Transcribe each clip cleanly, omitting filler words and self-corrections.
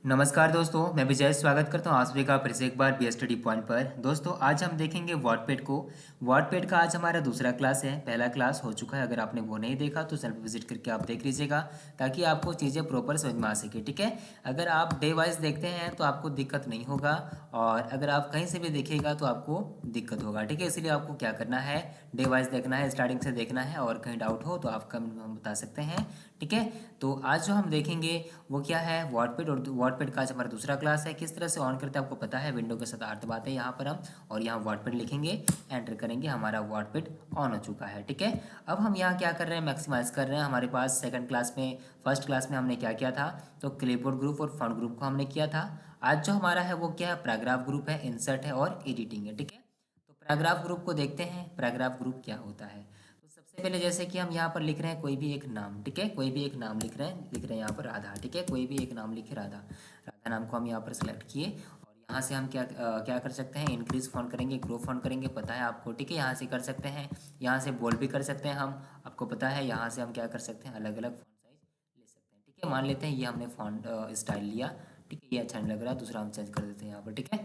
नमस्कार दोस्तों, मैं विजय स्वागत करता हूँ आप सभी का फिर से एक बार बी स्टडी पॉइंट पर। दोस्तों आज हम देखेंगे वॉटपेड को। वॉटपेड का आज हमारा दूसरा क्लास है, पहला क्लास हो चुका है। अगर आपने वो नहीं देखा तो चैनल पर विजिट करके आप देख लीजिएगा ताकि आपको चीज़ें प्रॉपर समझ में आ सके। ठीक है, अगर आप डे वाइज देखते हैं तो आपको दिक्कत नहीं होगा, और अगर आप कहीं से भी देखिएगा तो आपको दिक्कत होगा। ठीक है, इसलिए आपको क्या करना है, डे वाइज देखना है, स्टार्टिंग से देखना है, और कहीं डाउट हो तो आप कमेंट में बता सकते हैं। ठीक है, तो आज जो हम देखेंगे वो क्या है, वॉटपेड। और वॉटपेड का आज हमारा दूसरा क्लास है। किस तरह से ऑन करते हैं आपको पता है, विंडो के साथ आठ दबाते हैं यहाँ पर हम, और यहाँ वॉटपेड लिखेंगे, एंटर करेंगे, हमारा वॉटपेड ऑन हो चुका है। ठीक है, अब हम यहाँ क्या कर रहे हैं, मैक्सिमाइज कर रहे हैं। हमारे पास सेकंड क्लास में, फर्स्ट क्लास में हमने क्या किया था, तो क्लिपबोर्ड ग्रुप और फॉन्ट ग्रुप को हमने किया था। आज जो हमारा है वो क्या है, पैराग्राफ ग्रुप है, इंसर्ट है और एडिटिंग है। ठीक है, तो पैराग्राफ ग्रुप को देखते हैं, पैराग्राफ ग्रुप क्या होता है। तो सबसे पहले जैसे कि हम यहाँ पर लिख रहे हैं कोई भी एक नाम। ठीक है, कोई भी एक नाम लिख रहे हैं यहाँ पर राधा। ठीक है, कोई भी एक नाम लिखे राधा। राधा नाम को हम यहाँ पर सेलेक्ट किए, और यहाँ से हम क्या कर सकते हैं, इंक्रीज फॉन्ट करेंगे, ग्रो फॉन्ट करेंगे, पता है आपको। ठीक है, यहाँ से कर सकते हैं, यहाँ से बोल्ड भी कर सकते हैं हम, आपको पता है। यहाँ से हम क्या कर सकते हैं, अलग अलग फॉन्ट साइज ले सकते हैं। ठीक है, मान लेते हैं ये हमने फॉन्ट स्टाइल लिया। ठीक है, ये अच्छा नहीं लग रहा, दूसरा हम चेंज कर देते हैं यहाँ पर। ठीक है,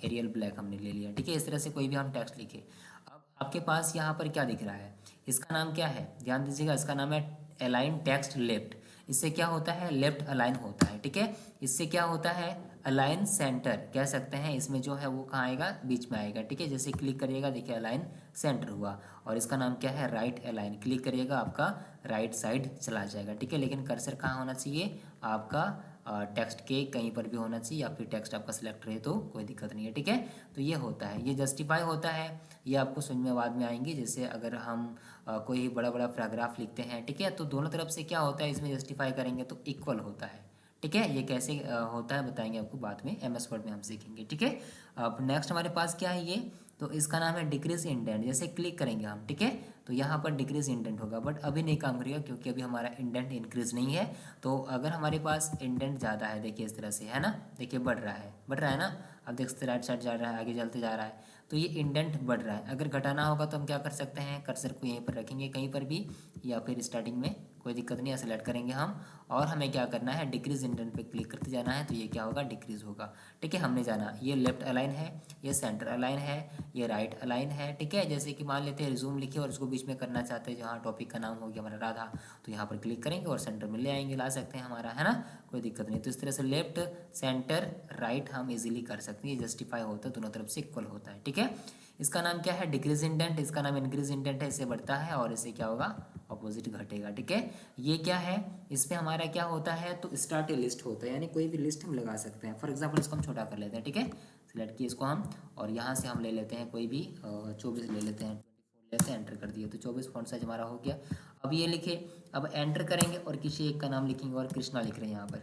एरियल ब्लैक हमने ले लिया। ठीक है, इस तरह से कोई भी हम टेक्स्ट लिखे। अब आपके पास यहाँ पर क्या दिख रहा है, इसका नाम क्या है, ध्यान दीजिएगा, इसका नाम है अलाइन टेक्स्ट लेफ्ट। इससे क्या होता है, लेफ्ट अलाइन होता है। ठीक है, इससे क्या होता है, अलाइन सेंटर कह सकते हैं। इसमें जो है वो कहाँ आएगा, बीच में आएगा। ठीक है, जैसे क्लिक करिएगा, देखिए अलाइन सेंटर हुआ। और इसका नाम क्या है, राइट अलाइन। क्लिक करिएगा, आपका राइट साइड चला जाएगा। ठीक है, लेकिन कर्सर कहाँ होना चाहिए, आपका टेक्स्ट के कहीं पर भी होना चाहिए, या फिर टेक्स्ट आपका सिलेक्ट रहे तो कोई दिक्कत नहीं है। ठीक है, तो ये होता है, ये जस्टिफाई होता है। ये आपको समझ में बाद में आएंगे। जैसे अगर हम कोई बड़ा बड़ा पैराग्राफ लिखते हैं, ठीक है, तो दोनों तरफ से क्या होता है, इसमें जस्टिफाई करेंगे तो इक्वल होता है। ठीक है, ये कैसे होता है बताएंगे आपको बाद में, एमएस वर्ड में हम सीखेंगे। ठीक है, अब नेक्स्ट हमारे पास क्या है, ये तो इसका नाम है डिक्रीज इंडेंट। जैसे क्लिक करेंगे हम, ठीक है, तो यहाँ पर डिक्रीज इंडेंट होगा, बट अभी नहीं काम करेगा क्योंकि अभी हमारा इंडेंट इंक्रीज नहीं है। तो अगर हमारे पास इंडेंट ज़्यादा है, देखिए इस तरह से है ना, देखिए बढ़ रहा है ना, अब देख सकते राइट साइड जा रहा है, आगे चलते जा रहा है, तो ये इंडेंट बढ़ रहा है। अगर घटाना होगा तो हम क्या कर सकते हैं, कर्सर को यहीं पर रखेंगे कहीं पर भी, या फिर स्टार्टिंग में, कोई दिक्कत नहीं है, सेलेक्ट करेंगे हम, और हमें क्या करना है, डिक्रीज इंडेंट पे क्लिक करते जाना है, तो ये क्या होगा, डिक्रीज होगा। ठीक है, हमने जाना, ये लेफ्ट अलाइन है, ये सेंटर अलाइन है, ये राइट अलाइन है। ठीक है, जैसे कि मान लेते हैं रिज्यूम लिखे और उसको बीच में करना चाहते हैं, जहाँ टॉपिक का नाम हो गया हमारा राधा, तो यहाँ पर क्लिक करेंगे और सेंटर में ले आएंगे, ला सकते हैं हमारा, है ना, कोई दिक्कत नहीं। तो इस तरह से लेफ्ट सेंटर राइट हम इजीली कर सकते हैं, ये जस्टिफाई होता है, दोनों तरफ से इक्वल होता है। ठीक है, इसका नाम क्या है, डिक्रीज इंडेंट, इसका नाम इंक्रीज इंडेंट है, इससे बढ़ता है और इससे क्या होगा, अपोजिट घटेगा। ठीक है, ये क्या है, इसमें हमारा क्या होता है, तो स्टार्ट ए लिस्ट होता है, यानी कोई भी लिस्ट हम लगा सकते हैं। फॉर एग्जाम्पल इसको हम छोटा कर लेते हैं। ठीक है, सिलेक्ट किए इसको हम, और यहाँ से हम ले लेते हैं कोई भी 24 ले लेते हैं, 24 लेते हैं, एंटर कर दिए, तो 24 फॉन्ट साइज हमारा हो गया। अब ये लिखे, अब एंटर करेंगे और किसी एक का नाम लिखेंगे, और कृष्णा लिख रहे हैं यहाँ पर,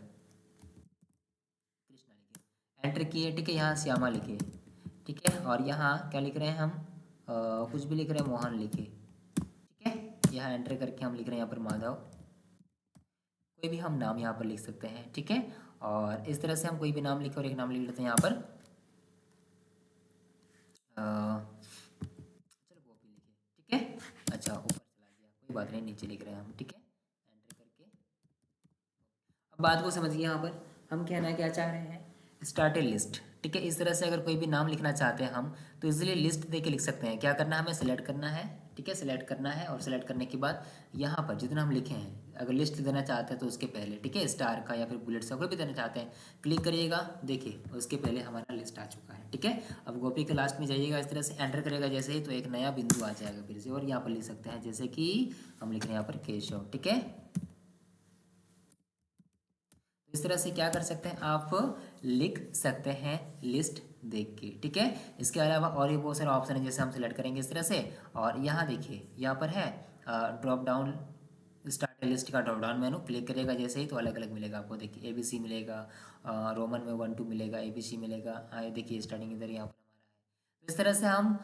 कृष्णा लिखे, एंटर किए। ठीक है, यहाँ श्यामा लिखे। ठीक है, और यहाँ क्या लिख रहे हैं हम, कुछ भी लिख रहे हैं, मोहन लिखे। ठीक है, यहाँ एंटर करके हम लिख रहे हैं यहाँ पर माधव, कोई भी हम नाम यहाँ पर लिख सकते हैं। ठीक है, और इस तरह से हम कोई भी नाम लिखे और एक नाम लिख लेते हैं यहाँ पर, चलो गोपी लिखे। ठीक है, अच्छा ऊपर चला गया, कोई बात नहीं, नीचे लिख रहे हैं हम। ठीक है, एंटर करके, अब बात को समझिए, यहाँ पर हम कहना क्या चाह रहे हैं, स्टार्ट ए लिस्ट। ठीक है, इस तरह से अगर कोई भी नाम लिखना चाहते हैं हम, तो इजीली लिस्ट दे के लिख सकते हैं। क्या करना है, हमें सेलेक्ट करना है। ठीक है, सेलेक्ट करना है, और सेलेक्ट करने के बाद यहाँ पर जितना हम लिखे हैं, अगर लिस्ट देना चाहते हैं तो उसके पहले, ठीक है, स्टार का या फिर बुलेट्स का कोई भी देना चाहते हैं, क्लिक करिएगा, देखिए उसके पहले हमारा लिस्ट आ चुका है। ठीक है, अब गोपी के लास्ट में जाइएगा, इस तरह से एंटर करेगा जैसे ही, तो एक नया बिंदु आ जाएगा फिर से, और यहाँ पर लिख सकते हैं, जैसे कि हम लिख रहे हैं यहाँ पर केशव। ठीक है, इस तरह से क्या कर सकते हैं, आप लिख सकते हैं लिस्ट देख के। ठीक है, इसके अलावा और भी बहुत सारे ऑप्शन है, जैसे हम सेलेक्ट करेंगे इस तरह से, और यहाँ देखिए यहाँ पर है ड्रॉप डाउन, स्टार्ट लिस्ट का ड्रॉप डाउन मेनू, क्लिक करेगा जैसे ही, तो अलग अलग मिलेगा आपको। देखिए ABC मिलेगा, रोमन में 1 2 मिलेगा, ABC मिलेगा, देखिए स्टार्टिंग इधर यहाँ पर हमारा है। तो इस तरह से हम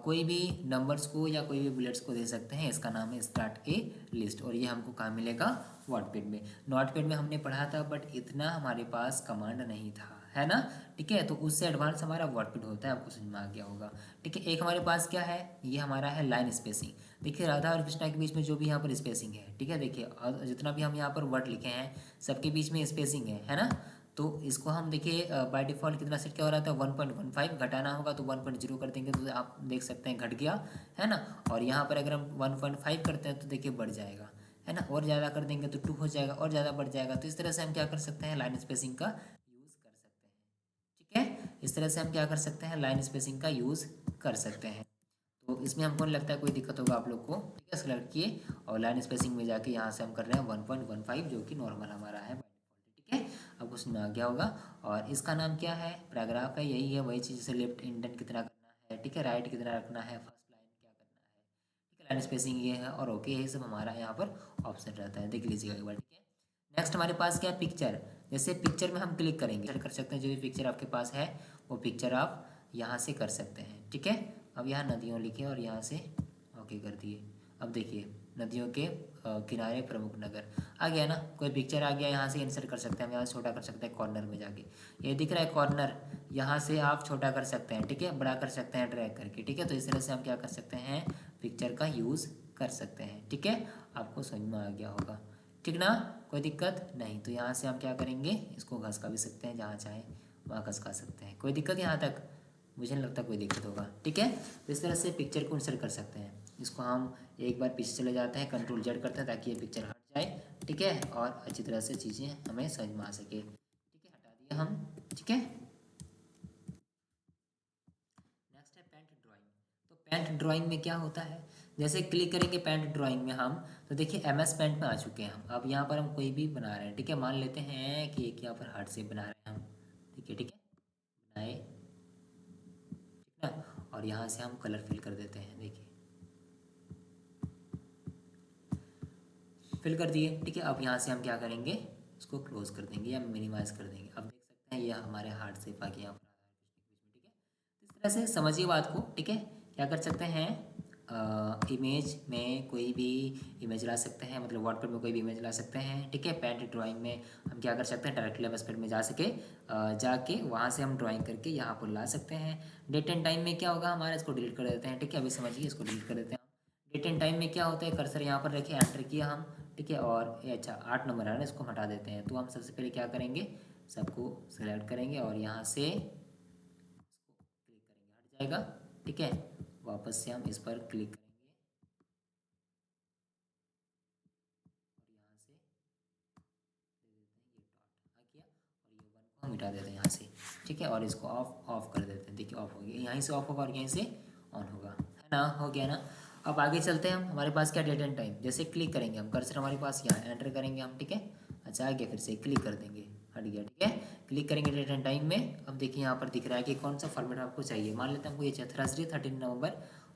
कोई भी नंबर्स को या कोई भी बुलेट्स को दे सकते हैं। इसका नाम है स्टार्ट ए लिस्ट, और ये हमको कहाँ मिलेगा, नोटपैड में। नोटपैड में हमने पढ़ा था, बट इतना हमारे पास कमांड नहीं था, है ना। ठीक है, तो उससे एडवांस हमारा वर्डपैड होता है, आपको समझ में आ गया होगा। ठीक है, एक हमारे पास क्या है, ये हमारा है लाइन स्पेसिंग। देखिए राधा और कृष्णा के बीच में जो भी यहाँ पर स्पेसिंग है, ठीक है, देखिए जितना भी हम यहाँ पर वर्ड लिखे हैं सबके बीच में स्पेसिंग है ना। तो इसको हम देखिए बाय डिफ़ॉल्ट कितना सेट क्या हो रहा था 1.15, घटाना होगा तो 1.0 कर देंगे तो आप देख सकते हैं घट गया, है ना। और यहाँ पर अगर हम 1.5 करते हैं तो देखिए बढ़ जाएगा, है ना। और ज़्यादा कर देंगे तो 2 हो जाएगा और ज़्यादा बढ़ जाएगा। तो इस तरह से हम क्या कर सकते हैं, लाइन स्पेसिंग का यूज़ कर सकते हैं, ठीक है। इस तरह से हम क्या कर सकते हैं, लाइन स्पेसिंग का यूज़ कर सकते हैं। तो इसमें हमको नहीं लगता है कोई दिक्कत होगा आप लोग को, ठीक है। सेलेक्ट किए और लाइन स्पेसिंग में जाके यहाँ से हम कर रहे हैं 1.15 जो कि नॉर्मल हमारा है बाय डिफ़ॉल्ट, ठीक है। आपको समझ में आ गया होगा। और इसका नाम क्या है, पैराग्राफ है, यही है वही चीज़, जैसे लेफ्ट इंडेंट कितना करना है, ठीक है, राइट कितना रखना है, फर्स्ट लाइन क्या करना है, ठीक है, लाइन स्पेसिंग ये है और ओके, यही सब हमारा यहाँ पर ऑप्शन रहता है, देख लीजिएगा एक बार, ठीक है। नेक्स्ट हमारे पास क्या है, पिक्चर। जैसे पिक्चर में हम क्लिक करेंगे, कर सकते हैं जो भी पिक्चर आपके पास है वो पिक्चर आप यहाँ से कर सकते हैं, ठीक है। अब यहाँ नदियों लिखे और यहाँ से ओके कर दिए। अब देखिए नदियों के किनारे प्रमुख नगर आ गया ना, कोई पिक्चर आ गया, यहाँ से इंसर्ट कर सकते हैं, हम यहाँ से छोटा कर सकते हैं कॉर्नर में जाके, ये दिख रहा है कॉर्नर, यहाँ से आप छोटा कर सकते हैं, ठीक है, बड़ा कर सकते हैं ड्रैग करके, ठीक है। तो इस तरह से हम क्या कर सकते हैं, पिक्चर का यूज़ कर सकते हैं, ठीक है। आपको समझ में आ गया होगा, ठीक ना, कोई दिक्कत नहीं। तो यहाँ से हम क्या करेंगे, इसको घसका भी सकते हैं, जहाँ चाहे वहाँ घसका सकते हैं, कोई दिक्कत यहाँ तक मुझे नहीं लगता कोई दिक्कत होगा, ठीक है। तो इस तरह से पिक्चर को इंसर्ट कर सकते हैं। इसको हम एक बार पीछे चले जाते हैं, कंट्रोल Z करते हैं ताकि ये पिक्चर हट जाए, ठीक है, और अच्छी तरह से चीज़ें हमें समझ में आ सके, ठीक है। हटा दिया हम, ठीक है। नेक्स्ट है पेंट ड्राइंग। तो पेंट ड्राइंग में क्या होता है, जैसे क्लिक करेंगे पेंट ड्राइंग में हम, तो देखिए MS पेंट में आ चुके हैं हम। अब यहाँ पर हम कोई भी बना रहे हैं, ठीक है, मान लेते हैं कि एक यहाँ पर हार्ट शेप बना रहे हैं हम, ठीक है, ठीक है, बनाए, ठीक ना। और यहाँ से हम कलर फिल कर देते हैं, देखिए फिल कर दिए, ठीक है। अब यहाँ से हम क्या करेंगे, इसको क्लोज कर देंगे या मिनिमाइज कर देंगे। अब देख सकते हैं ये हमारे हार्ट शेप आ गया यहाँ पर आ रहा है बीच में, ठीक है। तो इस तरह से समझिए बात को, ठीक है। क्या कर सकते हैं, इमेज में कोई भी इमेज ला सकते हैं, मतलब वर्डपैड में कोई भी इमेज ला सकते हैं, ठीक है। पेंट ड्राइंग में हम क्या कर सकते हैं, डायरेक्टली MS पेंट में जाके वहाँ से हम ड्राइंग करके यहाँ पर ला सकते हैं। डेट एंड टाइम में क्या होगा हमारा, इसको डिलीट कर देते हैं, ठीक है। अभी समझिए, इसको डिलीट कर देते हैं। डेट एंड टाइम में क्या होता है, कर्सर यहाँ पर रखे, एंटर किया हम, ठीक है। और ये अच्छा 8 नंबर है ना, इसको हटा देते हैं। तो हम सबसे पहले क्या करेंगे, सबको सेलेक्ट करेंगे और यहाँ से इसको क्लिक करेंगे, हट जाएगा, ठीक है। वापस से हम इस पर क्लिक करेंगे और यहाँ से दे देते हैं, ये डॉट आ गया और ये 1 को हम मिटा देते हैं यहाँ से, ठीक है। और इसको ऑफ कर देते हैं, देखिए ऑफ हो गया, यहीं से ऑफ होगा और यहीं से ऑन होगा, है ना, हो गया ना। अब आगे चलते हैं हम, हमारे पास क्या डेट एंड टाइम, जैसे क्लिक करेंगे हम, कर्सर हमारे पास यहाँ एंटर करेंगे हम, ठीक है। अच्छा आ गया, फिर से क्लिक कर देंगे, हट गया, ठीक है। क्लिक करेंगे डेट एंड टाइम में, अब देखिए यहाँ पर दिख रहा है कि कौन सा फॉर्मेट आपको चाहिए। मान लेते हैं हमको ये चाहिए थर्सडे 13 नवंबर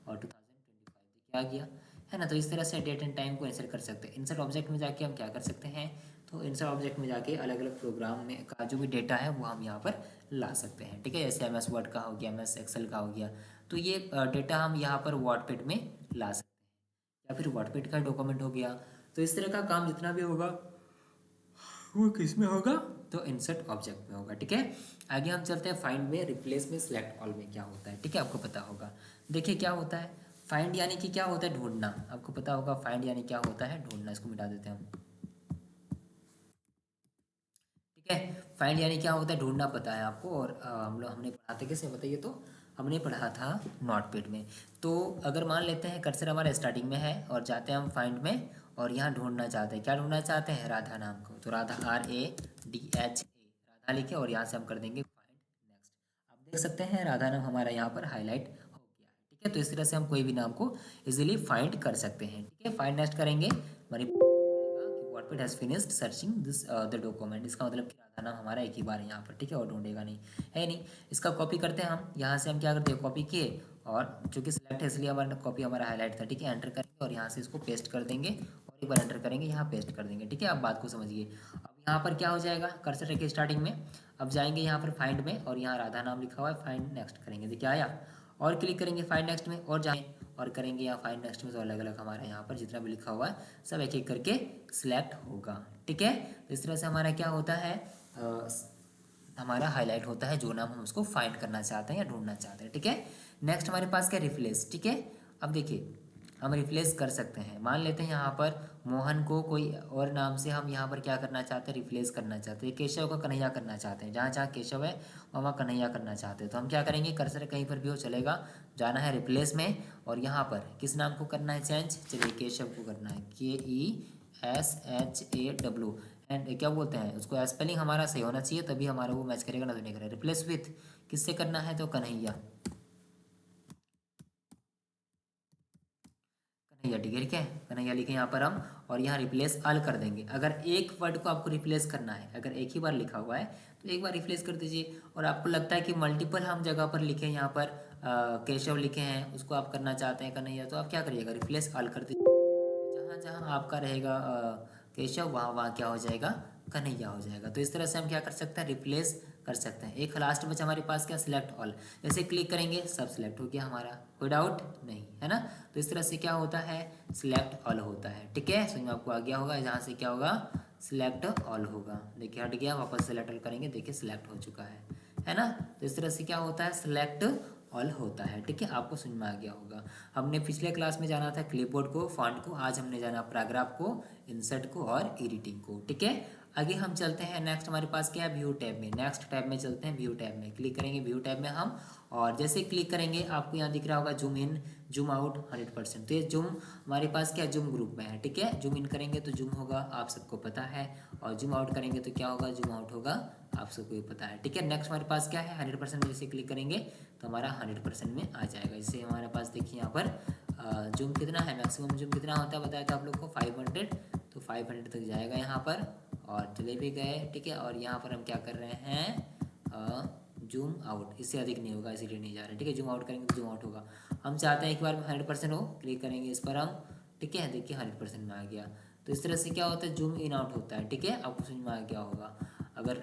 और 2025, देखिए आ गया, है ना। तो इस तरह से डेट एंड टाइम को इंसर्ट कर सकते हैं। इंसर्ट ऑब्जेक्ट में जाके हम क्या कर सकते हैं, तो इंसर्ट ऑब्जेक्ट में जाके अलग अलग प्रोग्राम में का जो भी डेटा है वो हम यहाँ पर ला सकते हैं, ठीक है। जैसे MS वर्ड का हो गया, MS एक्सेल का हो गया, तो ये डेटा हम यहाँ पर वर्डपैड में ला सकते हैं, या फिर वर्डपैड का डॉक्यूमेंट हो गया। तो इस तरह का काम जितना भी होगा वो किस में होगा, तो इंसर्ट ऑब्जेक्ट में होगा, ठीक है। आगे हम चलते हैं फाइंड में, रिप्लेस में, सिलेक्ट ऑल में क्या होता है, ठीक है, आपको पता होगा। देखिए क्या होता है फाइंड, यानी कि क्या होता है, ढूंढना, आपको पता होगा फाइंड यानी क्या होता है, ढूंढना। इसको मिटा देते हैं हम, ठीक है। फाइंड यानी क्या होता है, ढूंढना, पता है आपको। और हम लोग हमने पढ़ा था कैसे, बताइए तो, हमने पढ़ा था नोटपैड में। तो अगर मान लेते हैं कर्सर हमारे स्टार्टिंग में है और जाते हैं हम फाइंड में और यहाँ ढूंढना चाहते हैं, क्या ढूंढना चाहते हैं, राधा नाम को, तो राधा RADHA, राधा लिखे और यहाँ से हम कर देंगे फाइंड नेक्स्ट। आप देख सकते हैं राधा नाम हमारा यहाँ पर हाईलाइट हो गया है, ठीक है। तो इस तरह से हम कोई भी नाम को इजीली फाइंड कर सकते हैं, ठीक है। फाइंड नेक्स्ट करेंगे, हमारी WordPad has finished searching this the document, इसका मतलब कि राधा नाम हमारा एक ही बार है यहाँ पर, ठीक है, और ढूंढेगा नहीं, है नहीं। इसका कॉपी करते हैं हम, यहाँ से हम क्या करते हैं, कॉपी किए और चूंकि सिलेक्ट है इसलिए हमारा कॉपी हमारा हाईलाइट था, ठीक है। एंटर करेंगे और यहाँ से इसको पेस्ट कर देंगे और एक बार एंटर करेंगे, यहाँ पेस्ट कर देंगे, ठीक है। आप बात को समझिए। अब यहाँ पर क्या हो जाएगा, कर्सर रखिए स्टार्टिंग में, अब जाएंगे यहाँ पर फाइंड में और यहाँ राधा नाम लिखा हुआ है, फाइंड नेक्स्ट करेंगे, देखिए आया। और क्लिक करेंगे फाइंड नेक्स्ट में और जाएँ और करेंगे यहाँ फाइंड नेक्स्ट में, तो अलग अलग हमारा यहाँ पर जितना भी लिखा हुआ है सब एक एक करके सिलेक्ट होगा, ठीक है। तो इस तरह से हमारा क्या होता है, हमारा हाईलाइट होता है जो नाम हम उसको फाइंड करना चाहते हैं या ढूंढना चाहते हैं, ठीक है। नेक्स्ट हमारे पास क्या, रिप्लेस, ठीक है। अब देखिए हम रिप्लेस कर सकते हैं। मान लेते हैं यहाँ पर मोहन को कोई और नाम से हम यहाँ पर क्या करना चाहते हैं, रिप्लेस करना चाहते हैं। केशव को कन्हैया करना चाहते हैं, जहाँ जहाँ केशव है वहाँ कन्हैया करना चाहते हैं। तो हम क्या करेंगे, कर्सर कहीं पर भी हो चलेगा, जाना है रिप्लेस में और यहाँ पर किस नाम को करना है चेंज, चलिए केशव को करना है, KESHAW। एंड क्या बोलते हैं उसको, स्पेलिंग हमारा सही होना चाहिए तभी हमारा वो मैच करेगा, ना तो नहीं करेगा। रिप्लेस विथ किससे करना है, तो कन्हैया, कन्हैया, ठीक है। कन्हैया लिखे यहाँ पर हम, और यहाँ रिप्लेस ऑल कर देंगे। अगर एक वर्ड को आपको रिप्लेस करना है, अगर एक ही बार लिखा हुआ है तो एक बार रिप्लेस कर दीजिए। और आपको लगता है कि मल्टीपल हम जगह पर लिखे, यहाँ पर केशव लिखे हैं, उसको आप करना चाहते हैं कन्हैया, तो आप क्या करिएगा, रिप्लेस ऑल कर दीजिए। जहाँ जहाँ आपका रहेगा केशव, वहाँ वहाँ क्या हो जाएगा, कन्हैया हो जाएगा। तो इस तरह से हम क्या कर सकते हैं, रिप्लेस कर सकते हैं। एक लास्ट बचा हमारे पास क्या, सिलेक्ट ऑल। जैसे क्लिक करेंगे सब सिलेक्ट हो गया हमारा, कोई डाउट नहीं है ना। तो इस तरह से क्या होता है, सिलेक्ट ऑल होता है, ठीक है। समझ में आपको आ गया होगा, जहाँ से क्या होगा, सिलेक्ट ऑल होगा। देखिए हट गया, वापस सिलेक्ट ऑल करेंगे, देखिए सिलेक्ट हो चुका है ना। तो इस तरह से क्या होता है, सिलेक्ट ऑल होता है, ठीक है। आपको समझ में आ गया होगा। हमने पिछले क्लास में जाना था क्लिपबोर्ड को, फॉन्ट को, आज हमने जाना पैराग्राफ को, इंसर्ट को और एडिटिंग को, ठीक है। आगे हम चलते हैं, नेक्स्ट हमारे पास क्या है, व्यू टैब में। नेक्स्ट टैब में चलते हैं, व्यू टैब में क्लिक करेंगे, व्यू टैब में हम, और जैसे क्लिक करेंगे आपको यहाँ दिख रहा होगा जूम इन जूम आउट 100%। तो ये जूम हमारे पास क्या, जूम ग्रुप में है, ठीक है। जूम इन करेंगे तो जूम होगा, आप सबको पता है, और जूम आउट करेंगे तो क्या होगा, जूम आउट होगा, आप सबको भी पता है, ठीक है। नेक्स्ट हमारे पास क्या है, 100% में जैसे क्लिक करेंगे तो हमारा 100% में आ जाएगा। इससे हमारे पास देखिए यहाँ पर जूम कितना है, मैक्सिमम जूम कितना होता है बताया था आप लोग को, 500। तो 500 तक जाएगा यहाँ पर, और चले भी गए, ठीक है। और यहाँ पर हम क्या कर रहे हैं, जूम आउट, इससे अधिक नहीं होगा, इसीलिए नहीं जा रहे, ठीक है। जूम आउट करेंगे तो जूम आउट होगा। हम चाहते हैं एक बार में 100% हो, क्लिक करेंगे इस पर हम, ठीक है। देखिए 100% में आ गया। तो इस तरह से क्या होता है, जूम इन आउट होता है, ठीक है। आपको समझ में आ गया होगा। अगर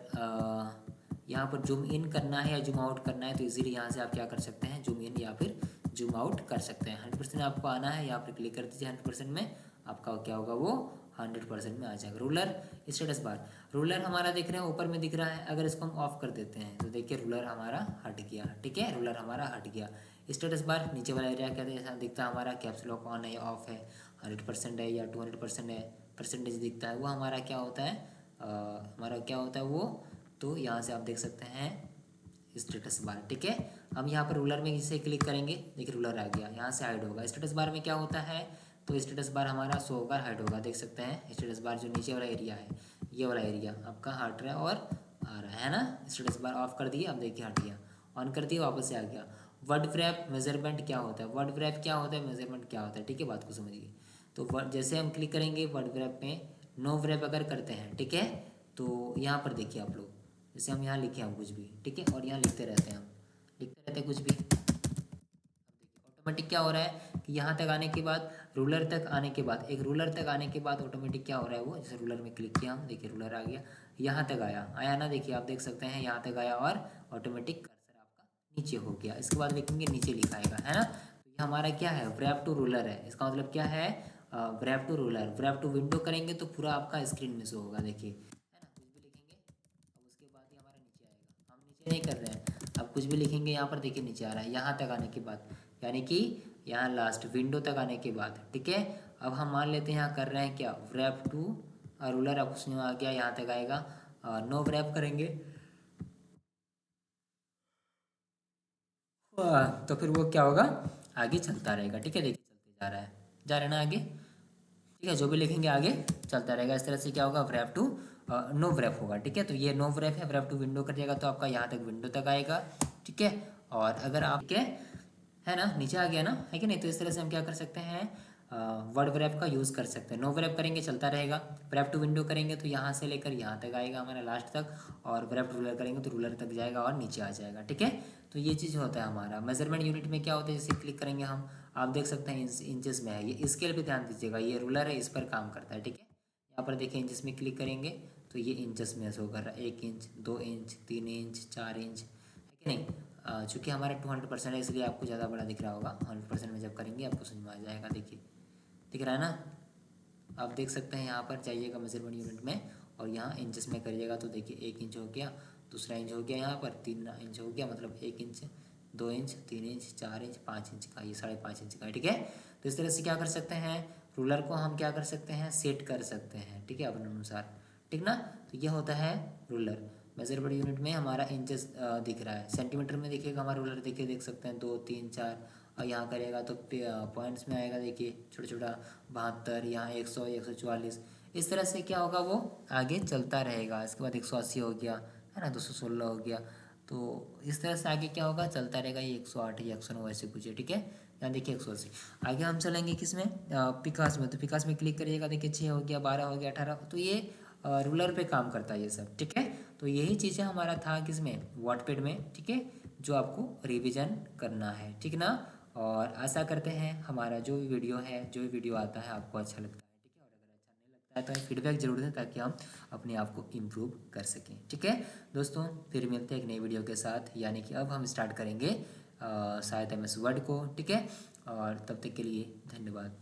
यहाँ पर जूम इन करना है या जूम आउट करना है तो इजीली यहाँ से आप क्या कर सकते हैं, जूम इन या फिर जूम आउट कर सकते हैं। 100% आपको आना है, यहाँ पर क्लिक कर दीजिए, 100% में आपका क्या होगा, वो 100% में आ जाएगा। रूलर स्टेटस बार, रूलर हमारा देख रहे हैं ऊपर में दिख रहा है, अगर इसको हम ऑफ कर देते हैं तो देखिए रूलर हमारा हट गया, ठीक है। रूलर हमारा हट गया। स्टेटस बार नीचे वाला एरिया क्या दिखता है हमारा, कैप्स लॉक ऑन है या ऑफ है, 100% है या 200% है, परसेंटेज दिखता है, वो हमारा क्या होता है, हमारा क्या होता है वो। तो यहाँ से आप देख सकते हैं स्टेटस बार, ठीक है। हम यहाँ पर रूलर में इसे क्लिक करेंगे, देखिए रूलर आ गया, यहाँ से हाइड होगा। स्टेटस बार में क्या होता है, तो स्टेटस बार हमारा शो होगा, हाइड होगा, देख सकते हैं स्टेटस बार जो नीचे वाला एरिया है, ये वाला एरिया आपका हट रहा है और आ रहा है ना। स्टेटस बार ऑफ कर दिए, अब देखिए हट गया, ऑन कर दिया वापस से आ गया। वर्ड व्रैप मेजरमेंट क्या होता है, वर्ड व्रैप क्या होता है, मेजरमेंट क्या होता है, ठीक है, बात को समझिए। तो वर्ड जैसे हम क्लिक करेंगे वर्ड व्रैप में, नो व्रैप अगर करते हैं, ठीक है, तो यहाँ पर देखिए आप लोग, जैसे हम यहाँ लिखे हैं कुछ भी, ठीक है, और यहाँ लिखते रहते हैं, हम लिखते रहते हैं कुछ भी, ऑटोमेटिक क्या हो रहा है कि यहाँ तक आने के बाद, रूलर तक आने के बाद, एक रूलर तक आने के बाद ऑटोमेटिक क्या हो रहा है वो, जैसे रूलर में क्लिक किया हम, देखिए रूलर आ गया, यहाँ तक आया, आया ना, देखिए आप देख सकते हैं यहाँ तक आया और ऑटोमेटिक कर्सर आपका नीचे हो गया। इसके बाद लिखेंगे नीचे लिखाएगा, है ना। तो ये हमारा क्या है, व्रैप टू रूलर है, इसका मतलब क्या है, wrap to ruler. Wrap to window करेंगे तो पूरा आपका स्क्रीन में शो होगा, देखिए, है ना। कुछ भी लिखेंगे अब उसके बाद ही हमारा नीचे आएगा, हम नीचे नहीं कर रहे हैं, अब कुछ भी लिखेंगे यहाँ पर देखिए नीचे आ रहा है, यहाँ तक आने के बाद, यानी कि यहाँ लास्ट विंडो तक आने के बाद, ठीक है। अब हम मान लेते हैं यहाँ कर रहे हैं क्या, व्रैप टू रूलर, अब उसमें आ गया, यहाँ तक आएगा, नो व्रैप करेंगे, तो फिर वो क्या होगा, आगे चलता रहेगा, ठीक है। देखिए चलते जा रहा है, जा रहे हैं ना आगे, ठीक है। जो भी लिखेंगे आगे चलता रहेगा। इस तरह से क्या होगा, व्रैप टू नो व्रैप होगा, ठीक है। तो ये नो व्रैप है, व्रैप टू विंडो करिएगा तो आपका यहाँ तक विंडो तक आएगा, ठीक है। और अगर आप, ठीक है ना, नीचे आ गया ना, है कि नहीं। तो इस तरह से हम क्या कर सकते हैं, वर्ड व्रैप का यूज़ कर सकते हैं। नो व्रैप करेंगे चलता रहेगा, व्रैप टू विंडो करेंगे तो यहाँ से लेकर यहाँ तक आएगा हमारा लास्ट तक, और व्रैप टू रूलर करेंगे तो रूलर तक जाएगा और नीचे आ जाएगा, ठीक है। तो ये चीज़ होता है हमारा। मेजरमेंट यूनिट में क्या होता है, जैसे क्लिक करेंगे हम, आप देख सकते हैं इंचेस में है, ये स्केल पे ध्यान दीजिएगा, ये रूलर है, इस पर काम करता है, ठीक है। यहाँ पर देखिए इंचेस में क्लिक करेंगे तो ये इंचेस में शो कर रहा है, 1 इंच, 2 इंच, 3 इंच, 4 इंच, है कि नहीं। चूँकि हमारा 200% है इसलिए आपको ज़्यादा बड़ा दिख रहा होगा, 100% में जब करेंगे आपको समझ में आ जाएगा, देखिए दिख रहा है ना। आप देख सकते हैं यहाँ पर जाइएगा मेजरमेंट यूनिट में, और यहाँ इंचेस में करिएगा तो देखिए 1 इंच हो गया, दूसरा इंच हो गया, यहाँ पर 3 इंच हो गया, मतलब 1 inch, 2 inch, 3 inch, 4 inch, 5 inch का, ये 5.5 इंच का है, ठीक है। तो इस तरह से क्या कर सकते हैं, रूलर को हम क्या कर सकते हैं, सेट कर सकते हैं, ठीक है, अपने अनुसार, ठीक ना। तो ये होता है रूलर। मेजरेबल यूनिट में हमारा इंचेस दिख रहा है, सेंटीमीटर में देखिएगा हमारा रूलर, देखिए देख सकते हैं 2 3 4, और यहाँ करेगा तो पॉइंट्स में आएगा, देखिए छोटा छोटा 72, यहाँ 100 144, इस तरह से क्या होगा वो आगे चलता रहेगा। इसके बाद 180 हो गया, है ना, 216 हो गया, तो इस तरह से आगे क्या होगा, चलता रहेगा। ये 108 या 109 ऐसे कुछ है, ठीक है। यहाँ देखिए 180। आगे हम चलेंगे किस में, पिकास में। तो पिकास में क्लिक करिएगा, देखिए 6 हो गया, 12 हो गया, 18, तो ये रूलर पे काम करता है ये सब, ठीक है। तो यही चीज़ें हमारा था किस में, वाटपेड में, ठीक है, जो आपको रिवीजन करना है, ठीक ना। और आशा करते हैं हमारा जो भी वीडियो है, जो भी वीडियो आता है आपको अच्छा लगता है, ठीक है। और अगर अच्छा नहीं लगता है तो हमें फीडबैक जरूर दें, ताकि हम अपने आप को इम्प्रूव कर सकें, ठीक है। दोस्तों फिर मिलते हैं एक नई वीडियो के साथ, यानी कि अब हम स्टार्ट करेंगे शायद MS वर्ड को, ठीक है। और तब तक के लिए धन्यवाद।